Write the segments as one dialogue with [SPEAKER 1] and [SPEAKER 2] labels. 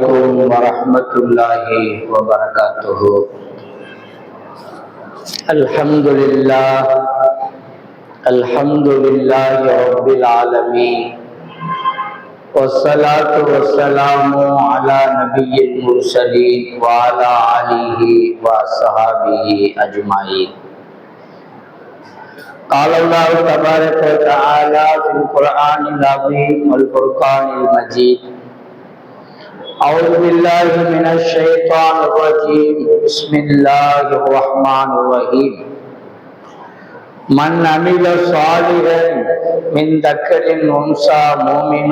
[SPEAKER 1] عليكم ورحمة الله وبركاته. الحمد لله رب العالمين، والصلاة والسلام على نبي المرسلين وعلى آله وصحبه أجمعين. قال الله تبارك وتعالى في القرآن العظيم والفرقان المجيد: أعوذ بالله من الشيطان الرجيم، بسم الله الرحمن الرحيم. من عمل صالحا من ذكر أنثى مؤمن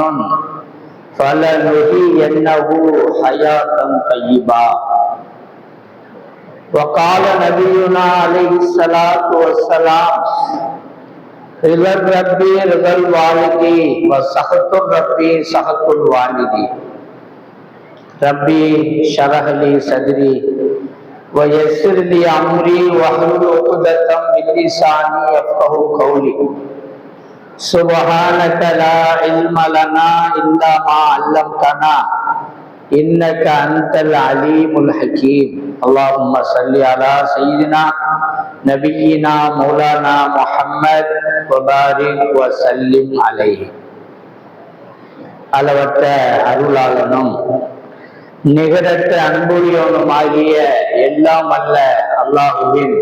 [SPEAKER 1] فلنحيينه حياة طيبة. وقال نبينا عليه الصلاة والسلام: رضا ربي رضا الوالدي وسخط ربي سخط الوالدي. ربي شرح لي صدري ويسر لي أمري واحلل عقدة من لساني يفقهوا قولي. سبحانك لا علم لنا إلا ما علمتنا إنك أنت العليم الحكيم. اللهم صل على سيدنا نبينا مولانا محمد وبارك وسلم عليه. அளவற்ற அருளாளனும் நிகரற்ற அன்புடையவனுமாகிய எல்லாம் அல்ல அல்லாஹுவின்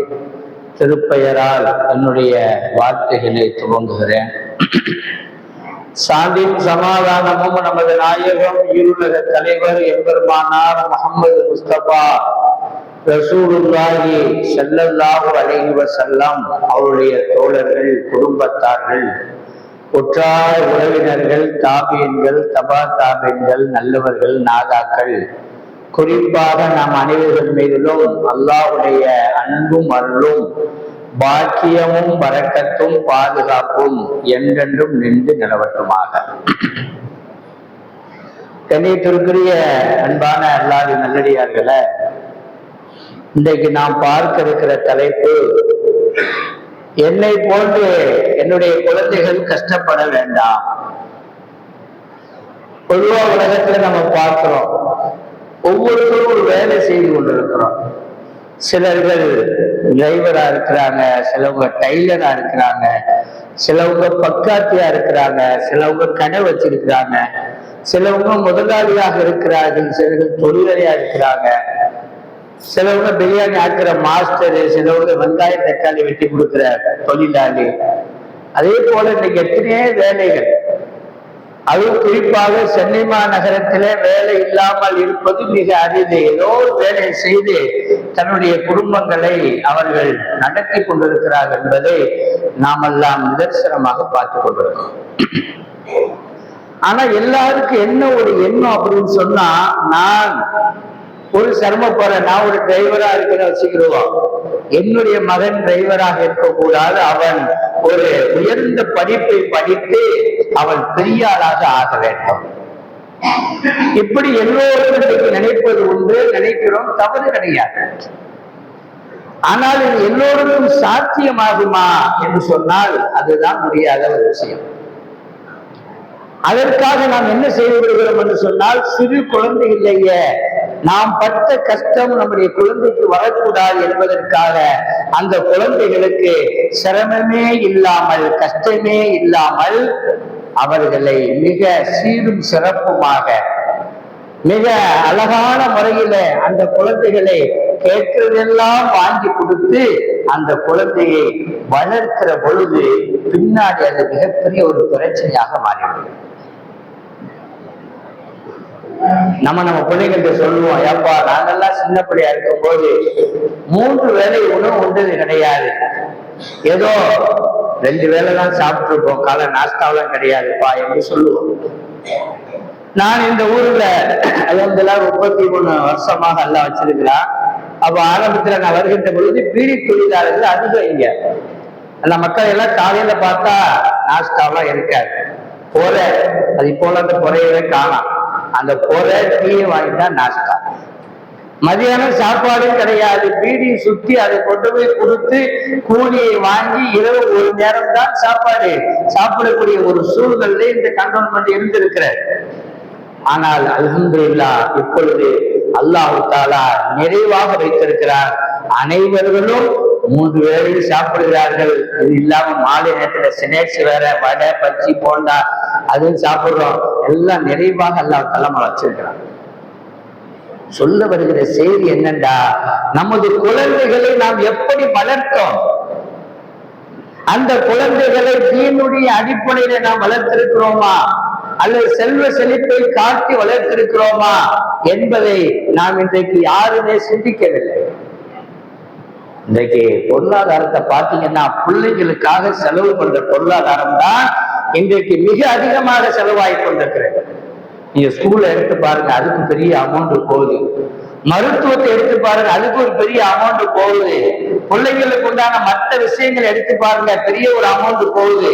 [SPEAKER 1] திருப்பெயரால் என்னுடைய வார்த்தைகளை துவங்குகிறேன். சாந்தியும் சமாதானமும் நமது நாயகம் இருளக தலைவர் எம்பெருமானார் முஹம்மது முஸ்தபா ரசூலுல்லாஹி ஸல்லல்லாஹு அலைஹி வஸல்லம் அவருடைய தோழர்கள், குடும்பத்தார்கள், உற்றார் உறவினர்கள், தாபியன்கள், தபா தாபியன்கள், நல்லவர்கள், நாதாக்கள், குறிப்பாக நாம் அனைவர்கள் மீதிலும் அல்லாஹ்வுடைய அன்பும் அருளும் பாக்கியமும் பரக்கத்தும் பாதுகாப்பும் என்றென்றும் நின்று நிலவட்டுமாக. கண்ணியத்திற்குரிய அன்பான அல்லாஹ்வின் நல்லடியார்களே, இன்றைக்கு நாம் பார்க்க இருக்கிற தலைப்பு: என்னை போன்று என்னுடைய குழந்தைகள் கஷ்டப்பட வேண்டாம். பொதுவா உலகத்துல நம்ம பார்க்கிறோம், ஒவ்வொருத்தரும் ஒரு வேலை செய்து கொண்டிருக்கிறோம். சிலர்கள் டிரைவரா இருக்கிறாங்க, சிலவங்க டைலரா இருக்கிறாங்க, சிலவங்க பக்காத்தியா இருக்கிறாங்க, சிலவங்க கடை வச்சிருக்கிறாங்க, சிலவங்க முதலாளியாக இருக்கிறார்கள், சிலர்கள் தொழிலாளியா இருக்கிறாங்க, சிலவங்க பிரியாணி ஆக்குற மாஸ்டரு, சிலவங்க வெங்காய தக்காளி வெட்டி கொடுக்கிற தொழிலாளி. அதே போல இன்னைக்கு எத்தனையோ வேலைகள். அதுவும் குறிப்பாக சென்னை மாநகரத்தில வேலை இல்லாமல் இருப்பது மிக அரிது. ஏதோ ஒரு வேலையை செய்து தன்னுடைய குடும்பங்களை அவர்கள் நடத்தி கொண்டிருக்கிறார்கள் என்பதை நாமெல்லாம் நிதர்சனமாக பார்த்து கொண்டிருக்கிறோம். ஆனா எல்லாருக்கும் என்ன ஒரு எண்ணம் அப்படின்னு சொன்னா, நான் ஒரு சிரமப்படுறேன், நான் ஒரு டிரைவரா இருக்கிற வச்சுக்கிறோம், என்னுடைய மகன் டிரைவராக இருக்கக்கூடாது, அவன் ஒரு உயர்ந்த படிப்பை படித்து அவன் பெரிய ஆளாக ஆக வேண்டும். இப்படி எல்லோரும் இன்றைக்கு நினைப்பது உண்டு, நினைக்கிறோம், தவறு கிடையாது. ஆனால் இது எல்லோருக்கும் சாத்தியமாகுமா என்று சொன்னால் அதுதான் முடியாத ஒரு விஷயம். அதற்காக நாம் என்ன செய்து விடுகிறோம் என்று சொன்னால், சிறு குழந்தையிலேயே நாம் பட்ட கஷ்டம் நம்முடைய குழந்தைக்கு வரக்கூடாது என்பதற்காக அந்த குழந்தைகளுக்கு சிரமமே இல்லாமல், கஷ்டமே இல்லாமல் அவர்களை மிக சீரும் சிறப்புமாக மிக அழகான முறையில அந்த குழந்தைகளை கேட்கிறதெல்லாம் வாங்கி கொடுத்து அந்த குழந்தையை வளர்க்கிற பொழுது பின்னாடி அது மிகப்பெரிய ஒரு பிரச்சனையாக மாறிவிடும். நம்ம பிள்ளைகிட்ட சொல்லுவோம், ஏப்பா நாங்கெல்லாம் சின்ன பிள்ளையா இருக்கும் போது 3 வேளை உணவு உண்டது கிடையாது, ஏதோ 2 வேளை தான் சாப்பிட்டு இருப்போம், காலை நாஸ்தாவெல்லாம் கிடையாதுப்பா என்று சொல்லுவோம். நான் இந்த ஊர்ல 33 வருஷமாக எல்லாம் வச்சிருக்கிறான். அப்ப ஆரம்பத்துல நான் வருகின்ற பொழுது பீடி தொழிலாளர்கள் அதிகம் இங்க. அந்த மக்கள் எல்லாம் காலையில பார்த்தா நாஸ்தாவெல்லாம் இருக்காது, போற அது போல அந்த பொறையவே காணாம். அந்த பொறை டீயை வாங்கிதான் நாஸ்தா. மதியானம் சாப்பாடும் கிடையாது, பீடி சுத்தி அதை கொண்டு போய் கொடுத்து கூலியை வாங்கி இரவு 1 நேரம் தான் சாப்பாடு சாப்பிடக்கூடிய ஒரு சூழ்நிலை இந்த கண்டோன்மெண்ட் இருந்திருக்கிற. ஆனால் அல்ஹம்துலில்லாஹ் இப்பொழுது அல்லாஹ் தஆலா நிறைவாக வைத்திருக்கிறார். அனைவர்களும் 3 வேளையில் சாப்பிடுகிறார்கள். இது இல்லாம மாலை நேரத்துல ஸ்நாக்ஸ் வேற, வடை, பஜ்ஜி, போண்டா அதுவும் சாப்பிடுறோம். எல்லாம் நிறைவாக அல்லாஹ் தஆலா வச்சிருக்கிறான். சொல்ல வருகிற செய்தி என்னண்டா, நமது குழந்தைகளை நாம் எப்படி வளர்த்தோம், அந்த குழந்தைகளை தீனுடைய அடிப்படையில நாம் வளர்த்திருக்கிறோமா அல்லது செல்வ செழிப்பை காட்டி வளர்த்திருக்கிறோமா என்பதை நாம் இன்றைக்கு யாருமே சிந்திக்கவில்லை. இன்றைக்கு பொருளாதாரத்தை பார்த்தீங்கன்னா பிள்ளைகளுக்காக செலவு பண்ற பொருளாதாரம் தான் இன்றைக்கு மிக அதிகமாக செலவாகி கொண்டிருக்கிறது. நீங்க ஸ்கூல்ல எடுத்து பாருங்க, அதுக்கு பெரிய அமௌண்ட் போகுது. மருத்துவத்தை எடுத்து பாருங்க, அதுக்கு ஒரு பெரிய அமௌண்ட் போகுது. பிள்ளைங்களுக்கு உண்டான மற்ற விஷயங்களை எடுத்து பாருங்க, பெரிய ஒரு அமௌண்ட் போகுது.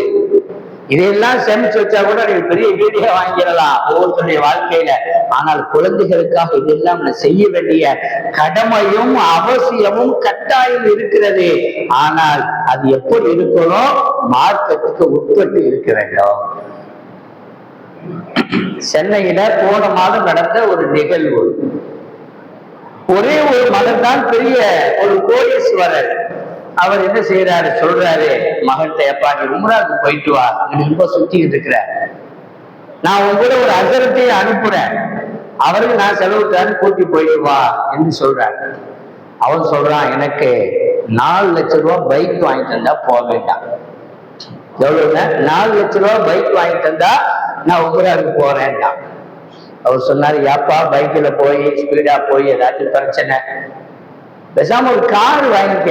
[SPEAKER 1] இதையெல்லாம் சேமிச்சு வச்சா கூட நீங்க பெரிய வீடியோ வாங்கிடலாம் ஒவ்வொருத்தருடைய வாழ்க்கையில. ஆனால் குழந்தைகளுக்காக இதெல்லாம் செய்ய வேண்டிய கடமையும் அவசியமும் கட்டாயம் இருக்கிறது. ஆனால் அது எப்படி இருக்கணும், மார்க்கத்துக்கு உட்பட்டு இருக்க வேண்டும். சென்னையில போன மாதம் நடந்த ஒரு நிகழ்வு, ஒரே ஒரு மகன் தான் பெரிய ஒரு கோடீஸ்வரர். அவர் என்ன செய்யறாரு, சொல்றாரு மகன்கிட்ட, எப்பா நீ உம்ராவுக்கு போயிட்டு வா, நீ ரொம்ப சுத்திக்கிட்டு இருக்கிற, நான் உங்களோட ஒரு அசரத்தையே அனுப்புறேன், அவருக்கு நான் செலவுக்காரு கூட்டி போயிட்டு வா என்று சொல்றாரு. அவன் சொல்றான், எனக்கு 4 லட்சம் ரூபாய் பைக் வாங்கி தந்தா போக வேண்டாம். எவ்வளவுங்க? 4 லட்சம் ரூபாய் பைக் வாங்கி தந்தா நான் உம்ராவுக்கு போறேன்டா. அவர் சொன்னாரு, ஏப்பா பைக்ல போய் ஸ்பீடா போய் ஏதாச்சும் பிரச்சனை, பேசாம ஒரு கார் வாங்கிக்க,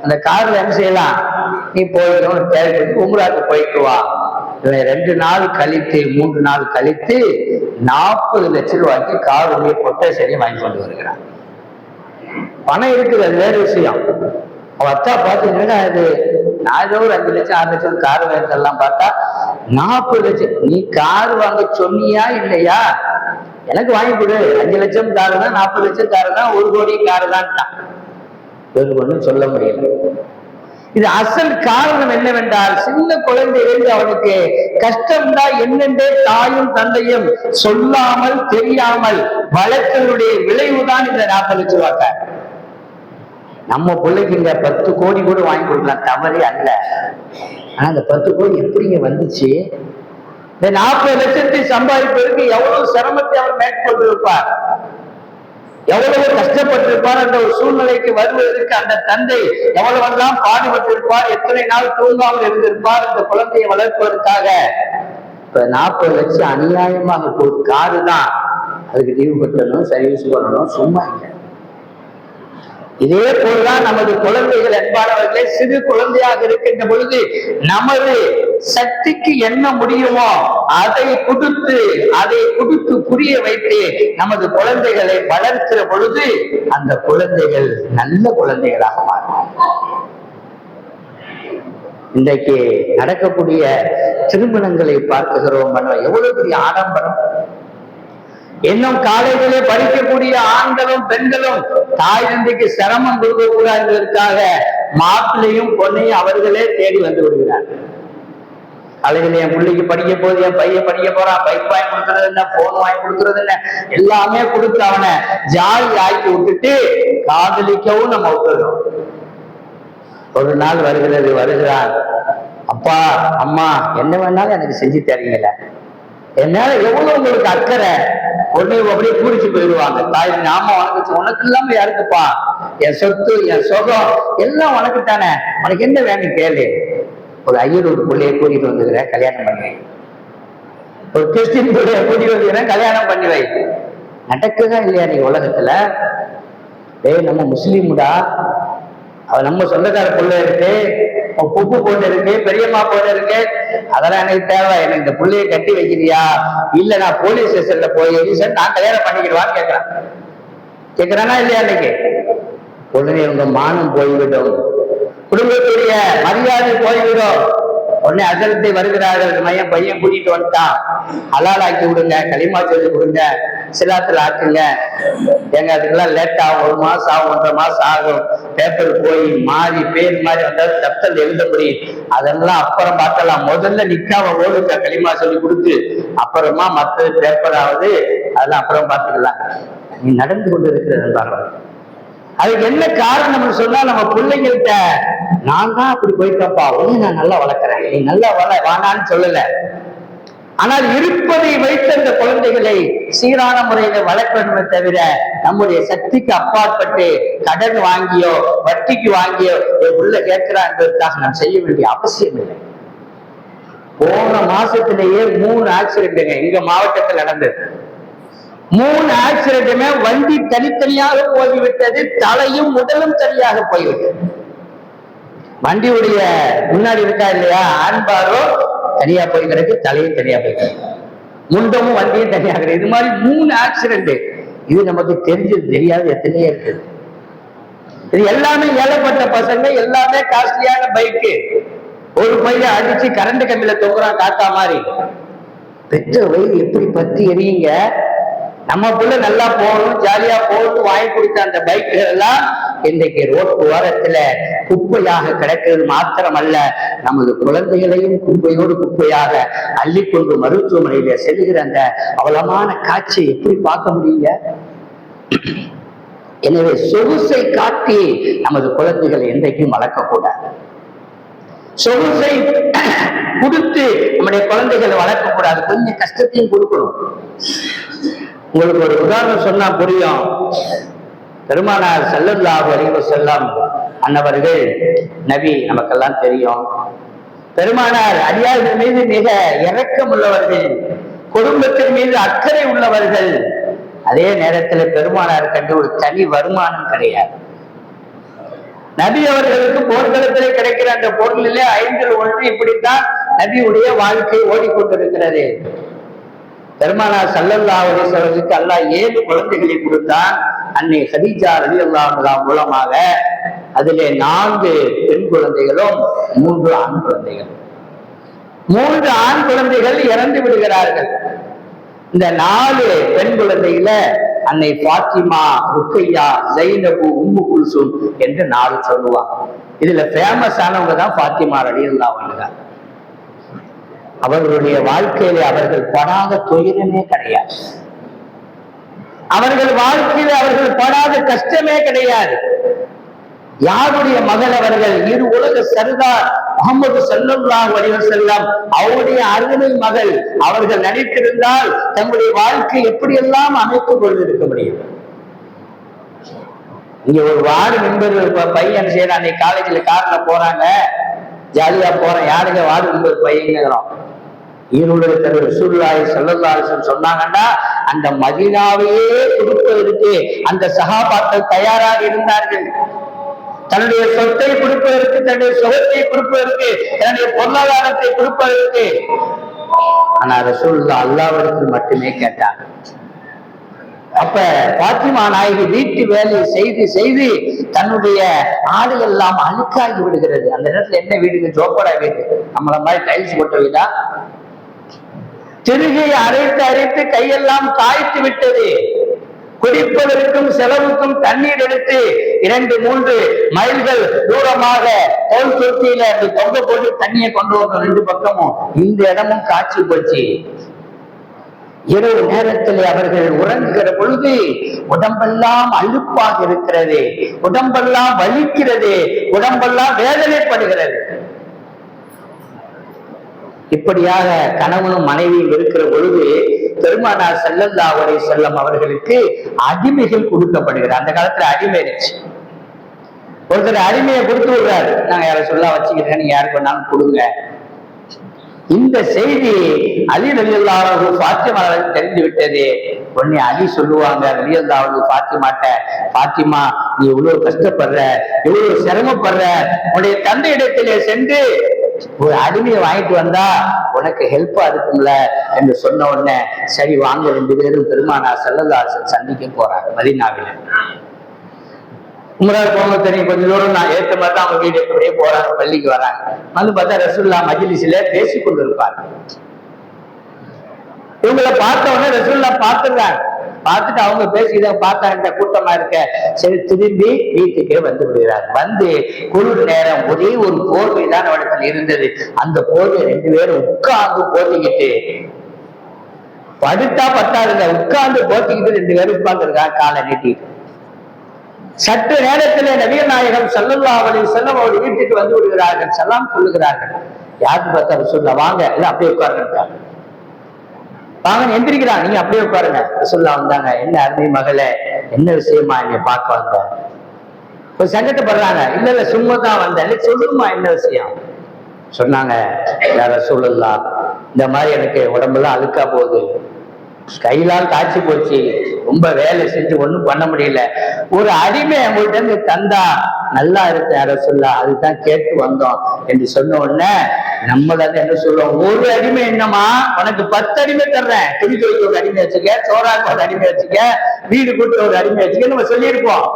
[SPEAKER 1] அந்த கார்ல என்ன செய்யலாம், நீ போயிடும் தேவைப்பட்டு உம்ராவுக்கு போயிட்டு வா. 2 நாள் கழித்து 3 நாள் கழித்து 40 லட்சம் ரூபாய்க்கு காருடைய கொட்டேஷனையும் வாங்கி கொண்டு வருகிறான். பணம் இருக்குது, அது வேற விஷயம். அவ அத்தா பாத்தீங்கன்னா, அது நான் ஏதோ ஒரு 5 லட்சம் 6 லட்சம் கார் வாங்கலாம் பார்த்தா 40 லட்சம். நீ கார் வாங்க சொன்னியா இல்லையா? எனக்கு வாங்கி கொடு, 5 லட்சம் காரு தான், 40 லட்சம் காரு தான், 1 கோடி காரு தான். வேறு ஒன்றும் சொல்ல முடியல. இது அசல் காரணம் என்னவென்றால், சின்ன குழந்தையிலிருந்து அவனுக்கு கஷ்டம்தான் என்னென்றே தாயும் தந்தையும் சொல்லாமல் தெரியாமல் வளர்த்தனுடைய விளைவுதான் இந்த 40 லட்சம் ரூபாய். நம்ம பிள்ளைக்கு இந்த 10 கோடி கூட வாங்கி கொடுக்கலாம், தவறே அல்ல. ஆனா அந்த 10 கோடி எப்படிங்க வந்துச்சு? இந்த 40 லட்சத்தை சம்பாதிப்பதற்கு எவ்வளவு சிரமத்தை அவர் மேற்கொண்டிருப்பார், எவ்வளவு கஷ்டப்பட்டிருப்பார். அந்த ஒரு சூழ்நிலைக்கு வருவதற்கு அந்த தந்தை எவ்வளவெல்லாம் பாடுபட்டிருப்பார், எத்தனை நாள் தூங்காமல் இருந்திருப்பார் இந்த குழந்தையை வளர்ப்பதற்காக. இப்ப 40 லட்சம் அநியாயமாக போகுது. காரு தான், அதுக்கு டியூ கட்டணும், சர்வீஸ் பண்ணணும், சும்மா இல்லை. இதே போலதான் நமது குழந்தைகள் என்பானவர்களே, சிறு குழந்தையாக இருக்கின்ற பொழுது நமது சக்திக்கு என்ன முடியுமோ அதை கொடுத்து புரிய வைத்து நமது குழந்தைகளை வளர்க்கிற பொழுது அந்த குழந்தைகள் நல்ல குழந்தைகளாக மாறும். இன்றைக்கு நடக்கக்கூடிய திருமணங்களை பார்க்குகிறோம், எவ்வளவு பெரிய ஆடம்பரம். இன்னும் காலேஜிலே படிக்கக்கூடிய ஆண்களும் பெண்களும் தாய் தந்தைக்கு சிரமம் கொடுக்க கூடாதுக்காக மாப்பிள்ளையும் பொண்ணையும் அவர்களே தேடி வந்து விடுகிறார். காலேஜில் என் பிள்ளைக்கு படிக்க போகுது, என் பையன் படிக்க போறான், பைக் வாங்கி கொடுக்கறது என்ன, போன் வாங்கி கொடுக்கறது என்ன, எல்லாமே கொடுத்து அவனை ஜாலி ஆக்கி விட்டுட்டு காதலிக்கவும் நம்ம விட்டுறோம். ஒரு நாள் வருகிறான், அப்பா அம்மா என்ன வேணாலும் எனக்கு செஞ்சு தரீங்கள, என்னால எவ்வளவு உங்களுக்கு அக்கறை. உடனே அப்படியே பூரிச்சு போயிடுவாங்க. தாய் நாம உனக்கு இல்லாம யாருக்குப்பா, என் சொத்து என் சுகம் எல்லாம் உனக்கு தானே, உனக்கு என்ன வேணும் கேளு. ஒரு ஐயரோட பிள்ளைய கூட்டிட்டு வந்துக்கிறேன், கல்யாணம் பண்ணி வை. ஒரு கிறிஸ்டின் பிள்ளைய கூட்டிட்டு வந்துக்கிறேன், கல்யாணம் பண்ணி வை. நடக்குதா இல்லையா நீ உலகத்துல? நம்ம முஸ்லீம்டா, அவ நம்ம சொந்தக்கார பிள்ளை இருக்கு, புப்பு பொண்ணு இருக்கு, பெரியம்மா பொண்ணு இருக்கு, அதெல்லாம் எனக்கு தேவை. எனக்கு இந்த பிள்ளைய கட்டி வைக்கிறியா, இல்ல நான் போலீஸ் ஸ்டேஷன்ல போய் நான் கல்யாணம் பண்ணிக்கிடுவான்னு கேட்கிறானா இல்லையா? இன்னைக்கு உடனே உங்க மானம் போய்விடும், குடும்பத்துடைய மரியாதை போய்விடும். உடனே அசரத்தை வருகிறார்கள், மையம் பையன் கூட்டிட்டு வந்துட்டான், ஹலால் ஆக்கி விடுங்க, களிமா சொல்லி கொடுங்க, சிலாத்துல ஆக்குங்க. எங்க அதுக்கெல்லாம் லேட் ஆகும், 1 மாசம் ஆகும், 1.5 மாசம் ஆகும், பேப்பர் போய் மாறி பேர் மாதிரி வந்தாலும் தப்தல் எழுத முடியும், அதெல்லாம் அப்புறம் பார்க்கலாம், முதல்ல நிக்காம ஓடுங்க, களிமா சொல்லி கொடுத்து அப்புறமா மற்ற பேப்பராவது அதெல்லாம் அப்புறம் பார்த்துக்கலாம். நீ நடந்து கொண்டு இருக்கிறது. அதுக்கு என்ன காரணம்னு சொன்னா, நம்ம பிள்ளைங்கள்ட்ட நான் தான் அப்படி போயிட்டப்பா, ஒண்ணு நான் நல்லா வளர்க்குறேன், நீ நல்லா வானான்னு சொல்லல. ஆனால் இருப்பதை வைத்த அந்த குழந்தைகளை சீரான முறையில வளர்க்க வேண்டுமே தவிர, நம்முடைய சக்திக்கு அப்பாற்பட்டு கடன் வாங்கியோ வட்டிக்கு வாங்கியோ உள்ள கேட்கிறா என்பதற்காக நாம் செய்ய வேண்டிய அவசியம் இல்லை. போன மாசத்திலேயே 3 ஆக்சிடென்ட்டுங்க எங்க மாவட்டத்தில் நடந்தது. 3 ஆக்சிடென்ட்டுமே வண்டி தனித்தனியாக போய்விட்டது, தலையும் உடலும் தனியாக போய்விட்டது. வண்டியுடைய முன்னாடி இருக்கா இல்லையா, ஆண்பாரோ தனியா போய் கிடக்கு, தலையும் தனியா போய் கிடக்கு, முண்டமும் வண்டியும் தனியா கிடக்கு. இது மாதிரி 3 ஆக்சிடென்ட். இது நமக்கு தெரிஞ்சது தெரியாது எத்தனையே இருக்குது. இது எல்லாமே ஏழப்பட்ட பசங்க, எல்லாமே காஸ்ட்லியான பைக்கு. ஒரு பையன் அடிச்சு கரண்ட் கம்பியில தொங்குறான் காத்தா மாதிரி. பெற்ற வயிறு எப்படி பத்தி எரியுங்க. நம்ம புள்ள நல்லா போகணும், ஜாலியா போகணும் வாங்கி கொடுத்த அந்த பைக்குகள் எல்லாம் இன்றைக்கு ரோட்டு ஓரத்துல குப்பையாக கிடக்கிறது மாத்திரமல்ல, நமது குழந்தைகளையும் குப்பையோடு குப்பையாக அள்ளிக்கொண்டு மருத்துவமனையில செல்கிற அந்த அவலமான காட்சியை எப்படி பார்க்க முடியுங்க? எனவே சொகுசை காட்டி நமது குழந்தைகளை என்றைக்கும் வளர்க்கக்கூடாது. சொகுசை கொடுத்து நம்முடைய குழந்தைகளை வளர்க்கக்கூடாது. கொஞ்சம் கஷ்டத்தையும் கொடுக்கணும். உங்களுக்கு ஒரு உதாரணம் சொன்னா புரியும். பெருமானார் ஸல்லல்லாஹு அலைஹி வஸல்லம் அன்னவர்கள் நபி, நமக்கெல்லாம் தெரியும். பெருமானார் அடியார்கள் மீது மிக இரக்கம் உள்ளவர்கள், குடும்பத்தின் மீது அக்கறை உள்ளவர்கள். அதே நேரத்தில் பெருமானார் கண்டு ஒரு தனி வருமானம் கிடையாது. நபி அவர்களுக்கு போர்க்களத்திலே கிடைக்கிற அந்த பொருளிலே 5 1 இப்படித்தான் நபியுடைய வாழ்க்கை ஓடிக்கொண்டிருக்கிறது. பெருமானார் ஸல்லல்லாஹு அலைஹி வஸல்லம் அல்லாஹ் 7 குழந்தைகளை கொடுத்தான். அன்னை கதீஜா ரலியல்லாஹு அன்ஹா மூலமாக அதிலே 4 பெண் குழந்தைகளும் 3 ஆண் குழந்தைகள். 3 ஆண் குழந்தைகள் இறந்து விடுகிறார்கள். இந்த 4 பெண் குழந்தைகள அன்னை பாத்திமா, ருக்கையா, ஜைனபு, உம்மு குல்சூம் என்று 4 சொல்லுவாங்க. இதுல ஃபேமஸ் ஆனவங்க தான் பாத்திமா ரலியல்லாஹு அன்ஹா. அவர்களுடைய வாழ்க்கையில அவர்கள் படாத துயரமே கிடையாது. அவர்கள் வாழ்க்கையில அவர்கள் படாத கஷ்டமே கிடையாது. யாருடைய மகள் அவர்கள்? இரு உலக சர்தார் முஹம்மது ஸல்லல்லாஹு அலைஹி வஸல்லம் அவருடைய அருமை மகள். அவர்கள் நினைத்திருந்தால் தங்களுடைய வாழ்க்கை எப்படியெல்லாம் அமைத்துக் கொண்டிருக்க முடியும். இங்க ஒரு வார்டு மெம்பர் பையன் செய்யற அன்னைக்கு காலேஜ்ல கார்ல போறாங்க, ஜாலியா போறேன், யாருங்க வார்டு மெம்பர் பையங்கிறோம். ஈரோடு ரசூலுல்லாஹி ஸல்லல்லாஹு அலைஹி வஸல்லம் சொன்னாங்கன்னா அந்த மதீனாவையே கொடுப்பதற்கு அந்த சஹாபாக்கள் தயாராக இருந்தார்கள். தன்னுடைய சொத்தை கொடுப்பதற்கு, தன்னுடைய சுகத்தை கொடுப்பதற்கு, தன்னுடைய பொருளாதாரத்தை கொடுப்பதற்கு. ஆனா ரசூலுல்லாஹ் அல்லாஹ்விடத்தில் மட்டுமே கேட்டாங்க. அப்ப பாத்திமா நாயகி வீட்டு வேலை செய்து செய்து தன்னுடைய ஆடை எல்லாம் அழுக்காகி விடுகிறது. அந்த இடத்துல என்ன வீடுங்க? ஜோப்படா வீடு, நம்மள மாதிரி டைல்ஸ் போட்ட வீடா? திருகையை அரைத்து அரைத்து கையெல்லாம் காய்த்து விட்டது. குடிப்பதற்கும் செலவுக்கும் தண்ணீர் எடுத்து 2 3 மைல்கள் தூரமாக தோல் தொட்டியில அப்படி தொங்க போட்டு தண்ணியை கொண்டு வரணும் 2 பக்கமும். இந்த இடமும் காய்ச்சி போச்சு. இரவு நேரத்தில் அவர்கள் உறங்குகிற பொழுது உடம்பெல்லாம் அழுப்பாக இருக்கிறது, உடம்பெல்லாம் வலிக்கிறது, உடம்பெல்லாம் வேதனைப்படுகிறது. இப்படியாக கணவனும் மனைவியும் இருக்கிற பொழுது பெருமானார் ஸல்லல்லாஹு அலைஹி வஸல்லம் அவர்களுக்கு அடிமைகள் கொடுக்கப்படுகிறது. அந்த காலத்துல அடிமை இருந்துச்சு. ஒருத்தர் அடிமையை கொடுத்து விடுறாரு, நாங்க யாரை சொல்ல வச்சுக்கிறேன், நீங்க யாருக்கு வேணாலும் கொடுங்க. இந்த செய்தி அலி ரலியல்லாஹு அன்ஹு ஃபாத்திமாவுக்கு தெரிந்து விட்டது. உடனே அலி சொல்லுவாங்க ரலியல்லாஹு அன்ஹு ஃபாத்திமாட்ட, ஃபாத்திமா நீ இவ்வளவு கஷ்டப்படுற, இவ்வளவு சிரமப்படுற, உன்னுடைய தந்தை இடத்திலே சென்று ஒரு அடிமையை வாங்கிட்டு வந்தா உனக்கு ஹெல்ப்பா இருக்கும்ல என்று சொன்ன உடனே சரி வாங்க 2 பேரும் பெருமானார் ஸல்லல்லாஹு அலைஹி வஸல்லம் சந்திக்க போறாங்க மதீனாவில. உமரால் போங்க தெரியும், கொஞ்சம் தூரம் நான் ஏற்ற மாதிரி தான் அவங்க வீடு அப்படியே போறாங்க, பள்ளிக்கு வராங்க. வந்து பார்த்தா ரசூலுல்லாஹ் மஜ்லிஸ்ல பேசிக் கொண்டிருப்பாங்க. இவங்களை பார்த்த உடனே ரசூலுல்லாஹ் பார்த்துடுறாங்க. பார்த்துட்டு அவங்க பேசிக்கிட்ட பார்த்தா கூட்டமா இருக்க, சரி திரும்பி வீட்டுக்கே வந்து விடுகிறார். வந்து குளிர் நேரம், ஒரே ஒரு போர்வை தான் அவஇடத்தில் இருந்தது. அந்த போர்வை 2 பேரும் உட்கார்ந்து போத்திக்கிட்டு, படுத்தா பத்தாதுங்க, உட்கார்ந்து போத்திக்கிட்டு 2 பேரும் உட்கார்ந்துருக்காங்க காலை நீட்டிட்டு. சற்று நேரத்திலே நபிகள் நாயகம் ஸல்லல்லாஹு அலைஹி வஸல்லம் அவருடைய வீட்டுக்கு வந்து விடுகிறார்கள். சலாம் சொல்லுகிறார்கள். யாருக்கு பார்த்தா ரசூலுல்லாஹ் வாங்க, இல்ல அப்படியே உட்கார்ந்துட்டாங்க. வாங்க எந்திரிக்கிறாங்க, நீங்க அப்படியே உட்காருங்க. ரசூலுல்லாஹ் வந்தாங்க. என்ன அருமை மகளே, என்ன விஷயமா என்னை பார்க்க வந்த? ஒரு சங்கடப்படுறாங்க. இல்ல இல்ல சும்மா தான் வந்தேன். சொல்லுமா என்ன விஷயம்? சொன்னாங்க, யா ரசூலுல்லாஹ், இந்த மாதிரி எனக்கு உடம்பெல்லாம் அழுக்கா போகுது, கையிலால் காய்ச்சி போச்சு, ரொம்ப வேலை செஞ்சு ஒண்ணும் பண்ண முடியல, ஒரு அடிமை உங்கள்கிட்ட இருந்து தந்தா நல்லா இருக்கு யா ரசூலுல்லாஹ், அதுதான் கேட்டு வந்தோம் என்று சொன்ன உடனே நம்மள என்ன சொல்லுவோம், ஒரு அடிமை என்னமா, உனக்கு 10 அடிமை தர்றேன், துணி துவைக்க ஒரு அடிமை வச்சுக்க, சோறாக்கு ஒரு அடிமை வச்சுக்க, வீடு கூட்ட ஒரு அடிமை வச்சுக்க நம்ம சொல்லியிருப்போம்.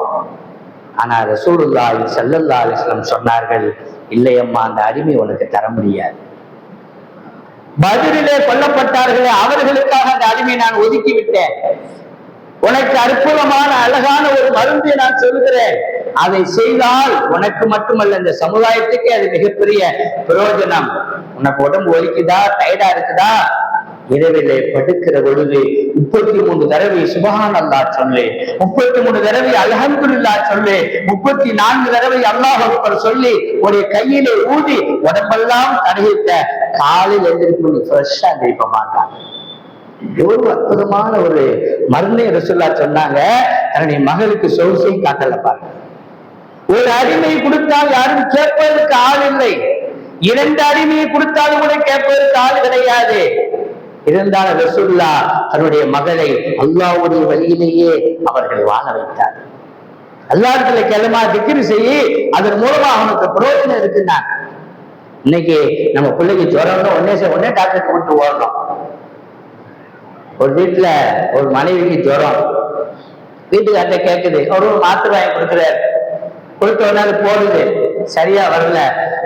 [SPEAKER 1] ஆனா ரசூலுல்லாஹி ஸல்லல்லாஹு அலைஹி வஸல்லம் சொன்னார்கள், இல்லையம்மா, அந்த அடிமை உனக்கு தர முடியாது. பதிலிலே கொல்லப்பட்டார்களே அவர்களுக்காக அந்த அடிமை நான் ஒதுக்கி விட்டேன். உனக்கு அற்புதமான அழகான ஒரு மருந்தை நான் சொல்கிறேன், அதை செய்தால் உனக்கு மட்டுமல்ல இந்த சமுதாயத்துக்கே அது மிகப்பெரிய பிரயோஜனம். உனக்கு உடம்பு ஒலிக்குதா, டயர்டா இருக்குதா, இரவிலே படுக்கிற பொழுது 33 தடவை சுப்ஹானல்லாஹ் சொல்லு, 33 தடவை அல்ஹம்துலில்லாஹ் சொல்லு, 34 தடவை அல்லாஹ் அக்பர் சொல்லி ஒரு கையிலே ஊதி உடம்பெல்லாம் தடவிட்ட காலையில் எழுந்திருக்கும் ஃப்ரெஷ்ஷா எழுப்ப மாட்டாங்க. எவ்வளவு அற்புதமான ஒரு மருந்தை ரசூலுல்லாஹ் சொன்னாங்க. தன்னுடைய மகளுக்கு சொகுசை காட்டல பாருங்க. ஒரு அடிமையை கொடுத்தால் யாரும் கேட்பதற்கு ஆள் இல்லை, 2 அடிமையை கொடுத்தாலும் கூட கேட்பதற்கு ஆள் கிடையாது. இருந்தாலும் ரசூலுல்லாஹ் தன்னுடைய மகளை அல்லாஹ்வுடைய வழியிலேயே அவர்கள் வாழ வைத்தார். அல்லாஹ்விடத்துல கலிமா திக்ர் செய்யி, அதன் மூலமா அவனுக்கு பிரயோஜனம் இருக்குன்னாங்க. இன்னைக்கு நம்ம பிள்ளைக்கு ஜுரம்னு உடனே டாக்டருக்கு கூப்பிட்டு ஓடணும். ஒரு வீட்டுல ஒரு மனைவிக்கு ஜுரம், வீட்டுக்கார்ட்ட கேட்குது, அவரு மாத்திரை வாங்கி கொடுக்குறாரு, கொடுத்த உடனே போடுது, சரியா வரல,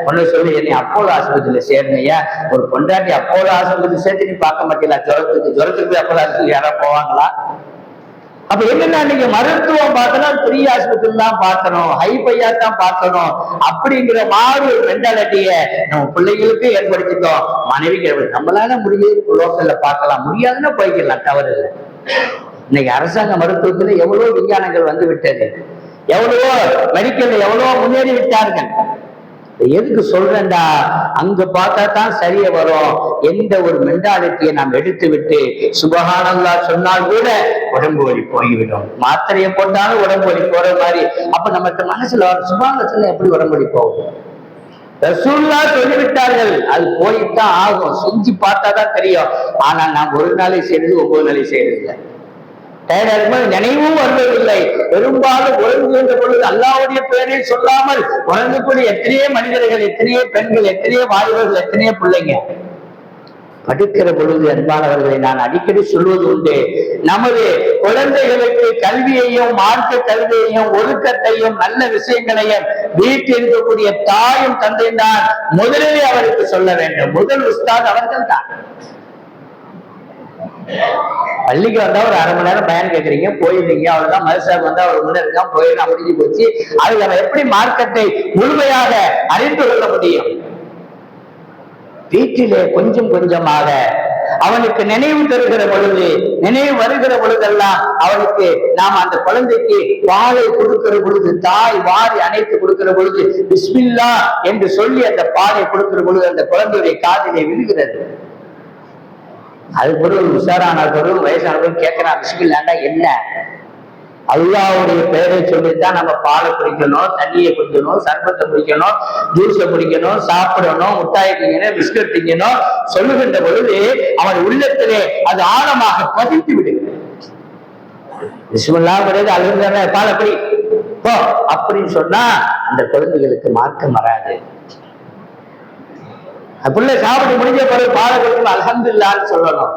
[SPEAKER 1] ஒண்ணு சொல்லி என்னை அப்போலோ ஆஸ்பத்திரியில சேருங்கய்யா. ஒரு பொண்டாட்டி அப்போலோ ஆஸ்பத்திரி சேர்த்து நீ பார்க்க மாட்டீங்களா? ஜுரத்துக்கு அப்போலோ ஆஸ்பத்திரி யாராவது போவாங்களா? அப்ப என்னன்னா, நீங்க மருத்துவம் பார்த்தோம்னா பெரிய ஆஸ்பத்திரி தான் பார்க்கணும், ஹைபையா தான் பார்க்கணும் அப்படிங்கிற மாதிரி ஒரு மென்டாலிட்டிய நம்ம பிள்ளைகளுக்கு ஏற்படுத்திட்டோம். மனைவிக்கு நம்மளால முடியுது லோக்கல்ல பார்க்கலாம், முடியாதுன்னா போய்க்கலாம், தவறு இல்லை. இன்னைக்கு அரசாங்க மருத்துவத்துல எவ்வளவோ விஞ்ஞானங்கள் வந்து விட்டது, எவ்வளவோ மெடிக்கல் எவ்வளவோ முன்னேறி விட்டார்கள். எதுக்கு சொல்றேன்டா, அங்க பார்த்தா தான் சரியா வரும். எந்த ஒரு மென்டாலிட்டியை நாம் எடுத்து விட்டு சுப்ஹானல்லாஹ் சொன்னால் கூட உடம்பு வலி போய்விடும். மாத்திரையை போட்டாலும் உடம்பு வலி போற மாதிரி. அப்ப நம்ம மனசுல சுப்ஹானல்லாஹ் எப்படி உடம்பு வலி போகும்? ரசூலுல்லாஹ் சொல்லிவிட்டார்கள், அது போய்தான் ஆகும். செஞ்சு பார்த்தாதான் தெரியும். ஆனா நாம் ஒரு நாளை செய்யறது 9 நாளை செய்யறது இல்லை. நினைவும் வருவதில்லை. பெரும்பாலும் உறங்குகின்ற பொழுது அல்லாஹ்வுடைய பெயரை சொல்லாமல் உறங்கக்கூடிய எத்தனையோ மனிதர்கள், எத்தனையோ பெண்கள், எத்தனையோ வாலிபர்கள், எத்தனையோ பிள்ளைங்க படுக்கிற பொழுது. அன்பானவர்களை நான் அடிக்கடி சொல்வது உண்டு, நமது குழந்தைகளுக்கு கல்வியையும், மார்க்க கல்வியையும், ஒழுக்கத்தையும், நல்ல விஷயங்களையும் வீட்டில் இருக்கக்கூடிய தாயும் தந்தையும் தான் முதலிலே அவருக்கு சொல்ல வேண்டும். முதல் உஸ்தாத் அவர்கள் தான். பள்ளிக்கு வந்தா ஒரு 1/2 மணி நேரம் பயன் கேட்கறீங்க, போயிருந்தீங்க, அவ்வளவுதான். மதுசாக்கு வந்தா ஒரு முன்ன இருக்கான், போயிடலாம், முடிஞ்சு போச்சு. அது நம்ம எப்படி மார்க்கத்தை முழுமையாக அறிந்து கொள்ள முடியும்? வீட்டிலே கொஞ்சம் கொஞ்சமாக அவனுக்கு நினைவு தருகிற பொழுது, நினைவு வருகிற பொழுதெல்லாம் அவனுக்கு நாம் அந்த குழந்தைக்கு பாலை கொடுக்கிற பொழுது, தாய் வாரி அணைத்து கொடுக்கிற பொழுது பிஸ்மில்லா என்று சொல்லி அந்த பாலை கொடுக்கிற பொழுது அந்த குழந்தையுடைய காதிலே விழுகிறது. அது பொருள் உஷாரான பொருள், வயசான பொருள் கேட்கிறான், பிஸ்மில்லாண்டா என்ன? அல்லாஹ்வுடைய பெயரை சொல்லித்தான் நம்ம பாலை குடிக்கணும், தண்ணியை குடிக்கணும், சர்பத்தை குடிக்கணும், ஜூஸை குடிக்கணும், சாப்பிடணும், முட்டாயை திங்கணும், பிஸ்கட் திங்கணும் சொல்லுகின்ற பொழுது அவன் உள்ளத்திலே அது ஆழமாக பதித்து விடுகிறது. பிஸ்மில்லாஹ் கிடையாது, அழுகிற பாலை குடி போ அப்படின்னு சொன்னா அந்த குழந்தைகளுக்கு மார்க்கம் வராது. பிள்ளை சாப்பிட்டு முடிஞ்ச பிறகு பாலை குடிக்கணும், அல்ஹம்துலில்லாஹ்னு சொல்லணும்.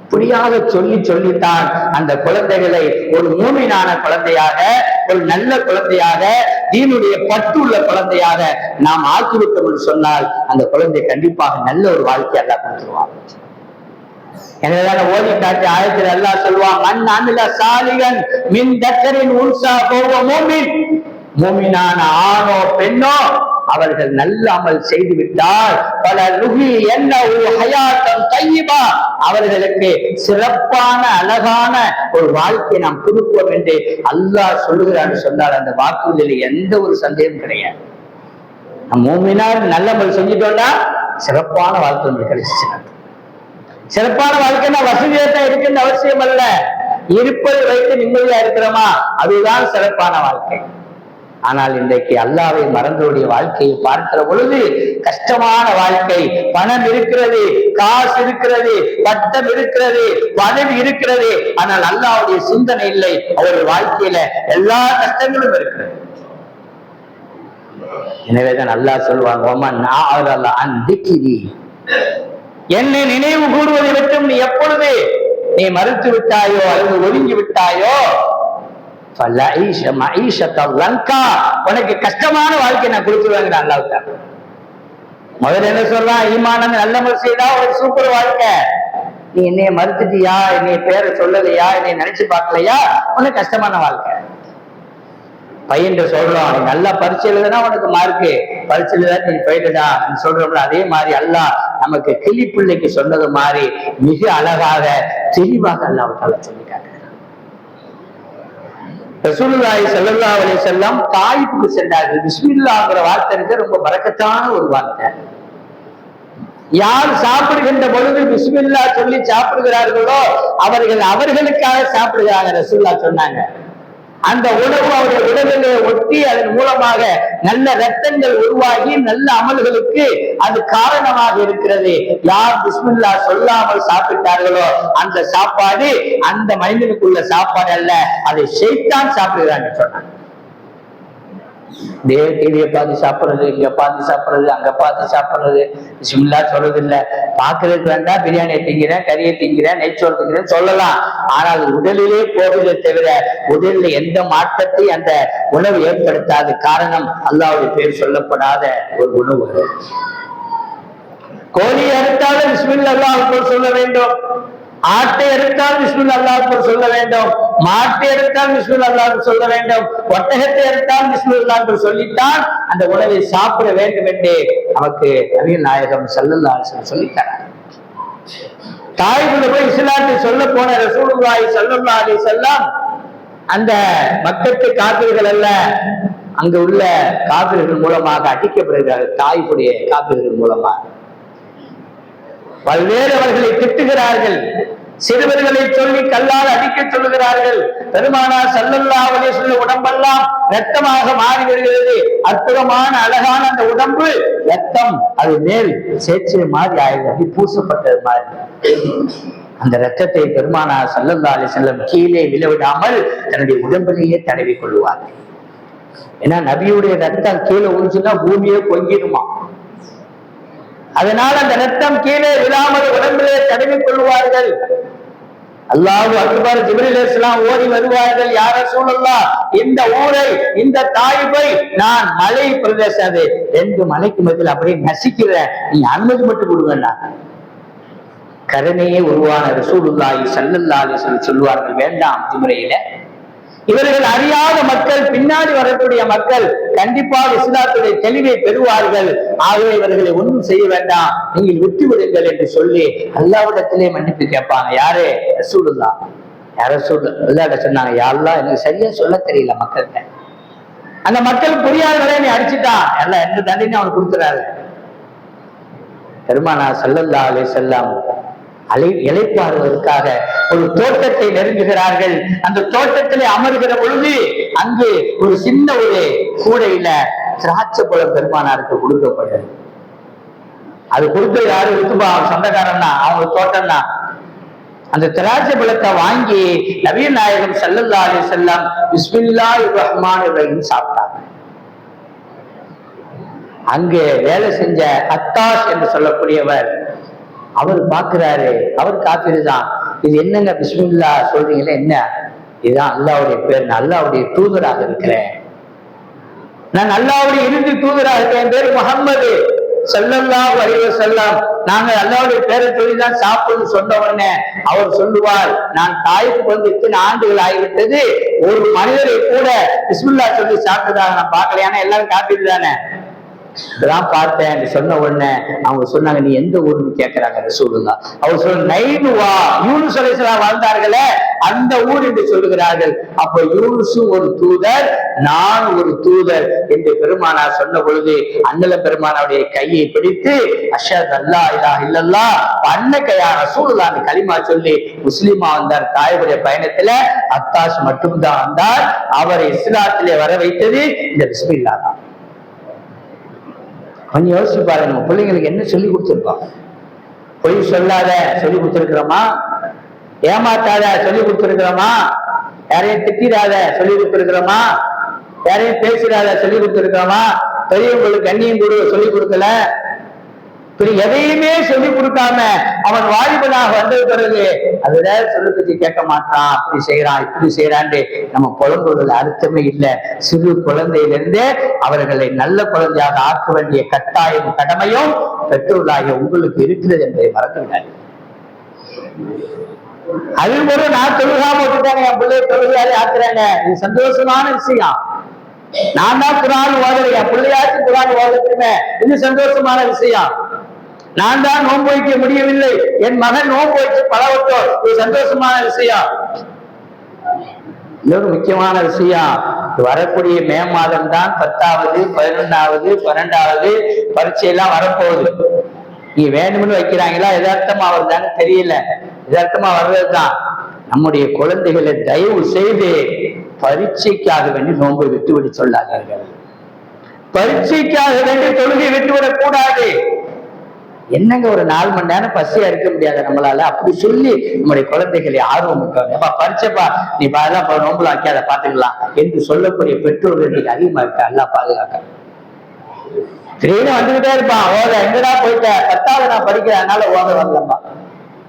[SPEAKER 1] இப்படியாக சொல்லித்தான் அந்த குழந்தைகளை ஒரு மூமினான குழந்தையாக, ஒரு நல்ல குழந்தையாக, தீனுடைய பற்றுள்ள குழந்தையாக நாம் ஆக்கிவிட்டோம் என்று சொன்னால் அந்த குழந்தை கண்டிப்பாக நல்ல ஒரு வாழ்க்கை அல்லாஹ் கொடுத்துருவான். எனவேதான் ஓதி காட்டி ஆயத்தில் அல்லாஹ் சொல்வான், மன் அமில சாலிகன் மின் தக்கரின் உன்சா ஃபஹுவ மூமின். மூமினான ஆணோ பெண்ணோ அவர்கள் நல்ல அமல் செய்து விட்டால் பல ருஹி என்னஹு ஹயாத்தன் தய்யிபா, அவர்களுக்கு சிறப்பான அழகான ஒரு வாழ்க்கையை நாம் கொடுப்போம் என்று அல்லாஹ் சொல்லுகிறான்னு சொன்னால் அந்த வாக்குறுதியில் எந்த ஒரு சந்தேகம் கிடையாது. நம் மூமினார் நல்ல அமல் செஞ்சுட்டோம்னா சிறப்பான வாழ்க்கை நமக்கு கிடைச்சிச்சு. சிறப்பான வாழ்க்கைன்னா வசதியாக இருக்குன்னு அவசியம் அல்ல, இருப்பதை வைத்து நிம்மதியா இருக்கிறோமா அதுதான் சிறப்பான வாழ்க்கை. ஆனால் இன்றைக்கு அல்லாஹ்வை மறந்தோடைய வாழ்க்கையை பார்க்கிற பொழுது கஷ்டமான வாழ்க்கை. பணம் இருக்கிறது, காசு இருக்கிறது, பட்டம் இருக்கிறது, பதவி இருக்கிறது, ஆனால் அல்லாஹ்வுடைய சிந்தனை இல்லை. அவருடைய வாழ்க்கையில எல்லா கஷ்டங்களும் இருக்கிறது. எனவேதான் அல்லாஹ் சொல்வாங்க, என்னை நினைவு கூறுவதை விட்டும் நீ எப்பொழுது நீ மறுத்து விட்டாயோ அல்லது ஒதுங்கி விட்டாயோ உனக்கு கஷ்டமான வாழ்க்கை நான் கொடுத்துருவேன். அல்லாஹ் முதல்ல என்ன சொல்றான், ஈமான் நல்ல முறை செய்தா உனக்கு சூப்பர் வாழ்க்கை. நீ என்னைய மறுத்துட்டியா, என்னைய பேரை சொல்லலையா, என்னைய நினைச்சு பார்க்கலையா, உனக்கு கஷ்டமான வாழ்க்கை. பையன் சொல்றோம், நீ நல்லா பரிசு எழுதுனா உனக்கு மார்க்கு, பரிசு எழுதா நீ போயிட்டுடா சொல்றோம்ல, அதே மாதிரி அல்லாஹ் நமக்கு கிளி பிள்ளைக்கு சொன்னது மாதிரி மிக அழகாக தெளிவாக அல்லாஹ் சொல்லி காட்டுகிறார். ரசூலுல்லாஹி ஸல்லல்லாஹு அலைஹி வஸல்லம் தாயிஃபுக்கு சென்றார்கள். பிஸ்மில்லாஹ்ங்கிற வார்த்தை ரொம்ப பரக்கத்தான ஒரு வார்த்தை. யார் சாப்பிடுகின்ற பொழுது பிஸ்மில்லாஹ் சொல்லி சாப்பிடுகிறார்களோ அவர்கள் அவர்களுக்காக சாப்பிடுகிறாங்க. ரசூலுல்லாஹ் சொன்னாங்க, அந்த உணவு அவருடைய உடலிலே ஒட்டி அதன் மூலமாக நல்ல ரத்தங்கள் உருவாகி நல்ல அமல்களுக்கு அது காரணமாக இருக்கிறது. யார் பிஸ்மில்லாஹ் சொல்லாமல் சாப்பிட்டார்களோ அந்த சாப்பாடு அந்த மனிதனுக்குள்ள சாப்பாடு அல்ல, அதை ஷைத்தான் சாப்பிடுகிறான்னு சொன்னாங்க. டிவியை பார்த்து சாப்பிடுறது, இங்க பார்த்து சாப்பிடுறது, அங்க பார்த்து சாப்பிடுறது, பிஸ்மில்லா சொல்றது இல்ல. பாக்குறதுக்கு வேண்டாம், பிரியாணியை திங்கிறேன், கறியை திங்கிறேன், நெய்ச்சோறு திங்கிறேன் சொல்லலாம். ஆனால் உடலிலே போகுதே தவிர உடலில் எந்த மாற்றத்தை அந்த உணவு ஏற்படுத்தாது. காரணம் அல்லாஹ்வுடைய பேர் சொல்லப்படாத ஒரு உணவு. கோழி அறுத்தாலும் பிஸ்மில்லாஹ் சொல்ல வேண்டும், ஆட்டை எடுத்தால் பிஸ்மில்லாஹ் அல்லாஹ் சொல்ல வேண்டும், மாட்டை எடுத்தால் பிஸ்மில்லாஹ் அல்லாஹ் சொல்ல வேண்டும், ஒட்டகத்தை எடுத்தால் பிஸ்மில்லாஹ் சொல்லித்தான் அந்த உணவை சாப்பிட வேண்டும் என்று நமக்கு நபிகள் நாயகம் ஸல்லல்லாஹு அலைஹி வஸல்லம் சொல்லித்தார். தாயிஃப்ல போய் இஸ்லாத்தை சொல்ல போன ரசூலுல்லாஹி ஸல்லல்லாஹு அலைஹி வஸல்லம் அந்த மக்கத்து காபிர்கள் அல்ல, அங்கு உள்ள காபிர்கள் மூலமாக அடிக்கப்படுகிறார்கள். தாயிஃபுடைய காபிர்கள் மூலமாக பல்வேறு அவர்களை திட்டுகிறார்கள், சிறுவர்களை சொல்லி கல்லால் அடிக்க சொல்லுகிறார்கள். பெருமானார் ஸல்லல்லாஹு அலைஹி வஸல்லம் உடம்பெல்லாம் ரத்தமாக மாறி வருகிறது. அற்புதமான அழகான அந்த உடம்பு ரத்தம் அது மேல் சேற்று மாதிரி ஆயிடுது, அப்படி பூசப்பட்டது மாதிரி. அந்த ரத்தத்தை பெருமானார் ஸல்லல்லாஹு அலைஹி வஸல்லம் கீழே விழவிடாமல் தன்னுடைய உடம்பிலேயே தடவி கொள்வார். ஏன்னா நபியுடைய ரத்தம் கீழே உழுச்சுன்னா பூமியே பொங்கிடுமா. அதனால் அந்த ரத்தம் கீழே விழாமல் உடம்பிலே தடவி கொள்வார்கள். அல்லாஹு அக்பர், ஜிப்ரீல் அலைஹிஸ்ஸலாம் ஓடி வருவார்கள். யா ரசூலல்லாஹ், இந்த ஊரை, இந்த தாயிஃபை நான் மலை பிரதேசம், அது 2 மலைக்கு மத்தியில் அப்படியே நசிக்கிறேன், நீ அனுமதி மட்டும் கொடுங்கண்ணா. கருணையே உருவான ரசூலுல்லாஹி ஸல்லல்லாஹு அலைஹி வஸல்லம் சொல்வார்கள், வேண்டாம் ஜிப்ரீலே, இவர்கள் அறியாத மக்கள், பின்னாடி வரக்கூடிய மக்கள் கண்டிப்பாக இஸ்லாத்துடைய தெளிவை பெறுவார்கள். ஆகவே இவர்களை ஒன்றும் செய்ய வேண்டாம், நீங்கள் விட்டு விடுங்கள் என்று சொல்லி அல்லாஹ்விடத்திலே மன்னிப்பு கேட்பாங்க. யாரு? ரசூலுல்லாஹ். யார் ரசூலுல்லாஹ் அல்லாஹ்ட்ட சொன்னாங்க, யா அல்லாஹ், எனக்கு சரியா சொல்ல தெரியல மக்கள்கிட்ட, அந்த மக்கள் புரியாதவரை நீ அடிச்சுட்டான், எல்லாம் எந்த தண்டனை அவனுக்கு கொடுத்துறாரு. பெருமானார் ஸல்லல்லாஹு அலைஹி வஸல்லம் இளைப்பாறுவதற்காக ஒரு தோட்டத்தை நெருங்குகிறார்கள். அந்த தோட்டத்திலே அமர்கிற பொழுது அங்கு ஒரு சின்ன ஒரு கூடையில திராட்சை பழம் பெருமானாருக்கு கொடுக்கப்படுது. அது கொடுத்த யாரு? ருத்துபா சொந்தக்காரன் தான், அவங்க தோட்டம் தான். அந்த திராட்சை பழத்தை வாங்கி நபிகள் நாயகம் ஸல்லல்லாஹு அலைஹி வஸல்லம் பிஸ்மில்லாஹிர் ரஹ்மானிர் ரஹீம் சாப்பிட்டாங்க. அங்கே வேலை செஞ்ச அத்தாஷ் என்று சொல்லக்கூடியவர் அவர் பார்க்கிறாரு, அவர் காப்பீடுதான், இது என்னங்க பிஸ்மில்லா சொல்றீங்களே, என்ன இதுதான் அல்லாவுடைய பேர், நான் அல்லாவுடைய தூதராக இருக்கிறேன், நான் அல்லாவுடைய இறுதி தூதராக இருக்கிறேன், என் பேர் முஹம்மது ஸல்லல்லாஹு அலைஹி வஸல்லம், நாங்க அல்லாவுடைய பேரை சொல்லிதான் சாப்பிடுன்னு சொன்ன உடனே அவர் சொல்லுவார், நான் தாய்க்கு வந்து இத்தனை ஆண்டுகள் ஆகிவிட்டது, ஒரு மனிதரை கூட பிஸ்மில்லா சொல்லி சாப்பிட்டதாக நான் பார்க்கல, ஏன்னா எல்லாரும் காப்பீடு தானே, இதெல்லாம் பார்த்தேன் சொன்ன உடனே அவங்க சொன்னாங்க, நீ எந்த ஊர்னு கேட்கிறாங்க ரசூலுல்லாஹ். அவர் சொல்ல நைனுவா, யூனுஸ் அலைஹிஸ்ஸலாம் வாழ்ந்தார்களே அந்த ஊர் என்று சொல்லுகிறார்கள். அப்ப யூனுஸும் ஒரு தூதர், நான் ஒரு தூதர் என்று பெருமானார் சொன்ன பொழுது அண்ணல பெருமானாருடைய கையை பிடித்து அஷ்ஹது அல்லா இலாஹ இல்லல்லாஹ் அன்னக யா ரசூலுல்லாஹ் கலிமா சொல்லி முஸ்லிமா வந்தார். தாயுடைய பயணத்துல அத்தாஸ் மட்டும்தான் வந்தார். அவரை இஸ்லாத்திலே வர வைத்தது இந்த பிஸ்மில்லா தான். கொஞ்சம் யோசிச்சு பாருங்க, நம்ம பிள்ளைங்களுக்கு என்ன சொல்லி கொடுத்துருக்கோம்? பொய் சொல்லாத சொல்லி கொடுத்துருக்கிறோமா? ஏமாத்தாத சொல்லி கொடுத்துருக்கிறோமா? யாரையும் திட்டிடாத சொல்லி கொடுத்துருக்கிறோமா? யாரையும் பேசிடாத சொல்லி கொடுத்துருக்கிறோமா? பெரியவங்களுக்கு கண்ணியம் கொடு சொல்லி கொடுக்கல. எதையுமே சொல்லி கொடுக்காம அவன் வாலிபனாக வந்த பிறகு அதுல சொல்லுக்கு கேட்க மாட்டான், அப்படி செய்யறான் இப்படி செய்யறான்னு நம்ம புலம்புவதில் அர்த்தமே இல்லை. சிறு குழந்தையிலிருந்து அவர்களை நல்ல குழந்தையாக ஆக்க வேண்டிய கட்டாயம் கடமையும் பெற்றோர்களாகிய உங்களுக்கு இருக்கிறது என்பதை மறந்துவிடாது. அது போல நான் தொழுகாம விட்டுட்டாங்க, என் பிள்ளை தொழுகையாலே ஆக்குறாங்க, இது சந்தோஷமான விஷயம். நான் தான் குரான் ஓதுறேன், என் பிள்ளையாச்சும் குரான் ஓதுறதுமே இது சந்தோஷமான விஷயம். நான் தான் நோன்பு வைக்க முடியவில்லை, என் மகன் நோன்பு வைத்து பழவட்டோம், இது சந்தோஷமான விஷயம். இன்னொரு முக்கியமான விஷயம், வரக்கூடிய மே மாதம் தான் 10வது 11வது 12வது பரீட்சை எல்லாம் வரப்போகுது. நீ வேணும்னு வைக்கிறாங்களா யதார்த்தமா வருதான்னு தெரியல, யதார்த்தமா வர்றதுதான். நம்முடைய குழந்தைகளை தயவு செய்து பரீட்சைக்காக வேண்டி நோன்பை விட்டுவிட சொல்லாதீர்கள். பரீட்சைக்காக வேண்டி தொழுகை விட்டுவிடக் கூடாது. என்னங்க ஒரு 4 மணி நேரம் பசியா இருக்க முடியாது நம்மளால, அப்படி சொல்லி நம்முடைய குழந்தைகளை ஆர்வம் இருக்காங்க, பறிச்சப்பா நீ பாதெல்லாம் நோம்புல வைக்காத பாத்துக்கலாம் என்று சொல்லக்கூடிய பெற்றோர்கள் இன்னைக்கு அதிகமா இருக்கா. எல்லாம் பாதுகாக்க திடீர்னு வந்துகிட்டே இருப்பான், ஓத எங்கடா போயிட்ட, 10வது நான் படிக்கிறேன் அதனால ஓத வரலப்பா.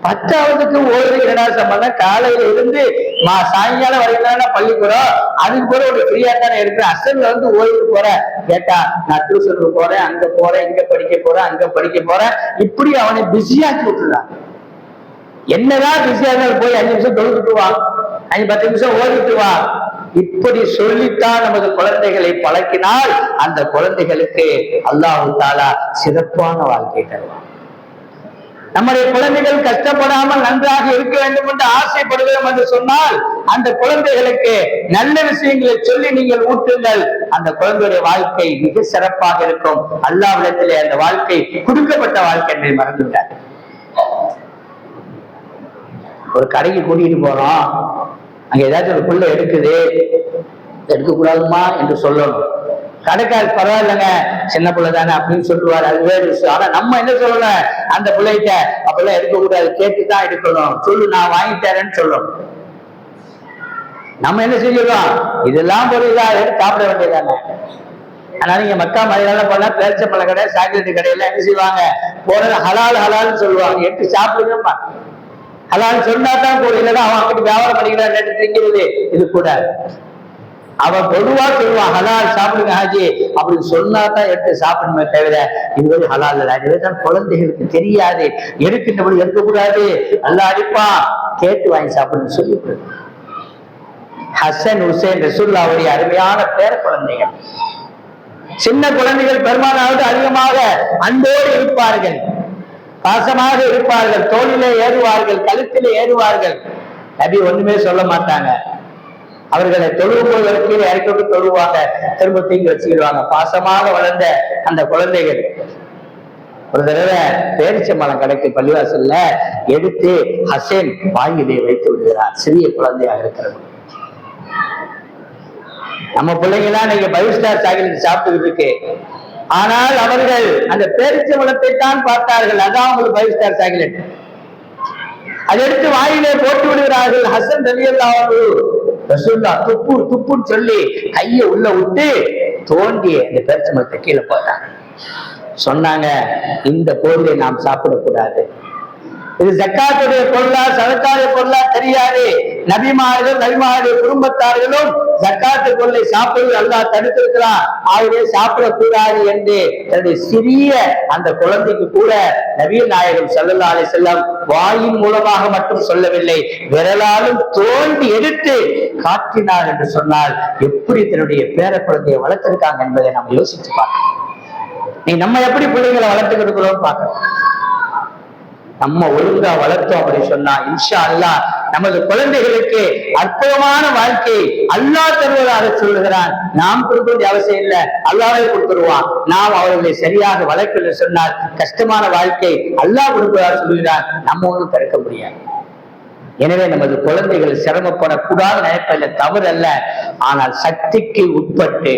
[SPEAKER 1] 10வதுக்கு ஓய்வு என்னடா சம்பந்தம்? காலையில இருந்து சாயங்காலம் வரைக்கும் பள்ளிக்கூடம், அதுக்கு போற ஒரு ஃப்ரீயா தானே இருக்கு. அசல்ல வந்து ஓய்வு போற கேட்டா நான் டியூஷனுக்கு போறேன், அங்க போறேன், இங்க படிக்க போறேன், அங்க படிக்க போறேன், இப்படி அவனை பிஸியாக்கி விட்டுறான். என்னதான் பிஸியா இருந்தாலும் போய் 5 நிமிஷம் தொழுதுட்டு வா, 5-10 நிமிஷம் ஓடிட்டு வா, இப்படி சொல்லித்தான் நமது குழந்தைகளை பழக்கினால் அந்த குழந்தைகளுக்கு அல்லாஹ் தஆலா சிறப்பான வாழ்க்கை தருவான். நம்முடைய குழந்தைகள் கஷ்டப்படாமல் நன்றாக இருக்க வேண்டும் என்று ஆசைப்படுகிறோம் என்று சொன்னால் அந்த குழந்தைகளுக்கு நல்ல விஷயங்களை சொல்லி நீங்கள் ஊட்டுங்கள். அந்த குழந்தையுடைய வாழ்க்கை மிக சிறப்பாக இருக்கும். அல்லாஹ்விடத்திலே அந்த வாழ்க்கை கொடுக்கப்பட்ட வாழ்க்கை என்று மறந்துவிட்டார். ஒரு கடைக்கு கூட்டிட்டு போறோம், அங்க ஏதாச்சும் ஒரு புள்ள எடுக்குது, எடுக்கக்கூடாதுமா என்று சொல்லணும். கடைக்கார பரவாயில்லைங்க சின்ன பிள்ளை தானே அப்படின்னு சொல்லுவாரு, அது வேறு விஷயம். ஆனா நம்ம என்ன சொல்லணும், அந்த பிள்ளைகிட்ட அப்பெல்லாம் எடுக்கக்கூடாது, கேட்டுதான் எடுக்கணும், சொல்லு நான் வாங்கி தரேன்னு சொல்லணும். நம்ம என்ன செஞ்சிடலாம், இதெல்லாம் பொருளா எடுத்து சாப்பிட வேண்டியதானே. ஆனா நீங்க மக்கா மதினால போனா பேரிச்சம்பழ கடை சாக்லேட் கடையில என்ன செய்வாங்க, போறது ஹலால் ஹலால்னு சொல்லுவாங்க, எடுத்து சாப்பிடுங்கப்பா. ஹலால் சொன்னா தான் கூட, இல்லைன்னா அவன் அங்கிட்டு வியாபாரம் பண்ணிக்கிறான் எடுத்து திங்கிறது இது கூட. அவன் பொதுவா சொல்லுவான் ஹலால் சாப்பிடுங்க ஹாஜி அப்படின்னு சொன்னாதான் எடுத்து சாப்பிடணுமே தவிர இதுவரை ஹலால் இல்லை. இதுதான் குழந்தைகளுக்கு தெரியாது, எடுக்கின்றபடி எடுக்கக்கூடாது, நல்லா அடிப்பான், கேட்டு வாங்கி சாப்பிடணும்னு சொல்லி. ஹசன் ஹுசைன் ரசூலுல்லாஹ்வுடைய அருமையான பேர குழந்தைகள். சின்ன குழந்தைகள் பெருமானாவது அதிகமாக அன்போடு இருப்பார்கள், பாசமாக இருப்பார்கள், தோளிலே ஏறுவார்கள், கழுத்திலே ஏறுவார்கள். நபி ஒண்ணுமே சொல்ல மாட்டாங்க. அவர்களை தொழுவும் போது கீழே இறக்கி தொழுவாங்க, திரும்ப தீங்கி வச்சுக்கிடுவாங்க. பாசமாக வளர்ந்த அந்த குழந்தைகள். ஒரு தடவை பேரிச்சம்பழம் கடைக்கு பள்ளிவாசல்ல எடுத்து ஹசேன் வாயிலே வைத்து விடுகிறார், சிறிய குழந்தையாக இருக்கிறது. நம்ம பிள்ளைங்களாம் நீங்க 5 ஸ்டார் சாக்லேட் சாப்பிட்டுக்கிட்டு இருக்கு, ஆனால் அவர்கள் அந்த பேரிச்சம்பழத்தை தான் பார்த்தார்கள், அதான் உங்களுக்கு 5 ஸ்டார் சாக்லேட். அதை எடுத்து வாயிலே போட்டு விடுகிறார்கள். ஹசன் ரலியல்லாஹு அன்ஹு ரசூலுல்லாஹ் துப்பு துப்புன்னு சொல்லி கையை உள்ள விட்டு தோண்டி அந்த பேரிச்சம்பழத்தை கீழே போட்டாங்க. சொன்னாங்க, இந்த பொருளை நாம் சாப்பிடக்கூடாது, இது ஜக்காத்துடைய பொருளா சதக்காவுடைய பொருளா தெரியாது. நபிமாருடைய குடும்பத்தார்களும் ஜக்காத்து பொருளை சாப்பிடுவது அல்லாஹ் தடுத்திருக்கிறான். ஆகவே சாப்பிடக்கூடாது என்று தன்னுடைய சிறிய அந்த குழந்தைக்கு கூட நபிகள் நாயகம் ஸல்லல்லாஹு அலைஹி வஸல்லம் வாயின் மூலமாக மட்டும் சொல்லவில்லை, விரலாலும் தோண்டி எடுத்து காட்டினார் என்று சொன்னால் எப்படி தன்னுடைய பேர குழந்தையை வளர்த்திருக்காங்க என்பதை நம்ம யோசிச்சு பார்க்கணும். நீ நம்ம எப்படி பிள்ளைங்களை வளர்த்துக்கிட்டு இருக்கிறோம் பார்க்கணும். நம்ம ஒழுங்கா வளர்த்தோம் அப்படின்னு சொன்னா இன்ஷா அல்லாஹ் நமது குழந்தைகளுக்கு அற்புதமான வாழ்க்கை அல்லாஹ் தருவதாக சொல்லுகிறான். நாம் கொடுக்க வேண்டிய அவசியம் இல்லை, அல்லாஹ்வே கொடுத்துருவான். நாம் அவர்களை சரியாக வளர்க்கல சொன்னால் கஷ்டமான வாழ்க்கை அல்லாஹ் கொடுப்பதாக சொல்லுகிறான். நம்ம ஒன்றும் தடுக்க முடியாது. எனவே நமது குழந்தைகள் சிரமப்படக்கூடாது நினைப்பதில்லை, தவறு அல்ல. ஆனால் சக்திக்கு உட்பட்டு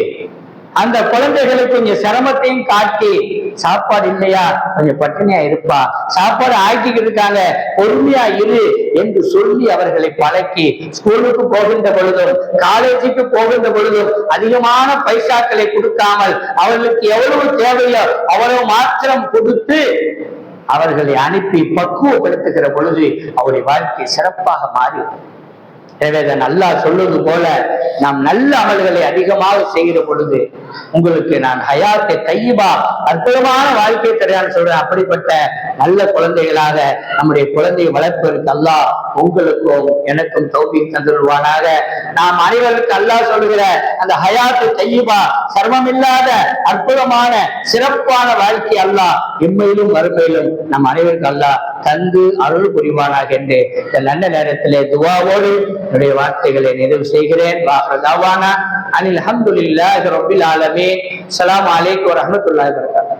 [SPEAKER 1] அந்த குழந்தைகளுக்கு கொஞ்சம் சிரமத்தையும் காட்டி, சாப்பாடு இல்லையா கொஞ்சம் பட்டினியா இருப்பா, சாப்பாடு ஆக்கிக்கிட்டு இருக்காங்க பொறுமையா இரு என்று சொல்லி அவர்களை பழக்கி ஸ்கூலுக்கு போகின்ற பொழுதும் காலேஜுக்கு போகின்ற பொழுதும் அதிகமான பைசாக்களை கொடுக்காமல் அவர்களுக்கு எவ்வளவு தேவையோ அவ்வளவு மாத்திரம் கொடுத்து அவர்களை அனுப்பி பக்குவப்படுத்துகிற பொழுது அவருடைய வாழ்க்கை சிறப்பாக மாறி. எனவே அல்லாஹ் சொல்வது போல நாம் நல்ல அமல்களை அதிகமாக செய்கிற பொழுது உங்களுக்கு நான் ஹயாத்தை தையிபா அற்புதமான வாழ்க்கை தரையான்னு சொல்றேன். அப்படிப்பட்ட நல்ல குழந்தைகளாக நம்முடைய குழந்தையை வளர்ப்பதற்கு அல்லாஹ் உங்களுக்கும் எனக்கும் தௌஃபீக் தந்துருவானாக. நாம் அனைவருக்கு அல்லாஹ் சொல்லுகிற அந்த ஹயாத்தை தையிபா சிரமமில்லாத அற்புதமான சிறப்பான வாழ்க்கை அல்லாஹ் எம்மையிலும் மறுமையிலும் நம் அனைவருக்கு அல்லாஹ் தந்து அருள் புரிவானாக என்று இந்த நல்ல நேரத்திலே துவாவோடு என்னுடைய வார்த்தைகளை நிறைவு செய்கிறேன். அனில் அல்ஹம்துலில்லாஹி ரப்பில் ஆலமீன். அஸ்ஸலாமு அலைக்கும் வரஹ்மத்துல்லாஹி வபரகாத்துஹு.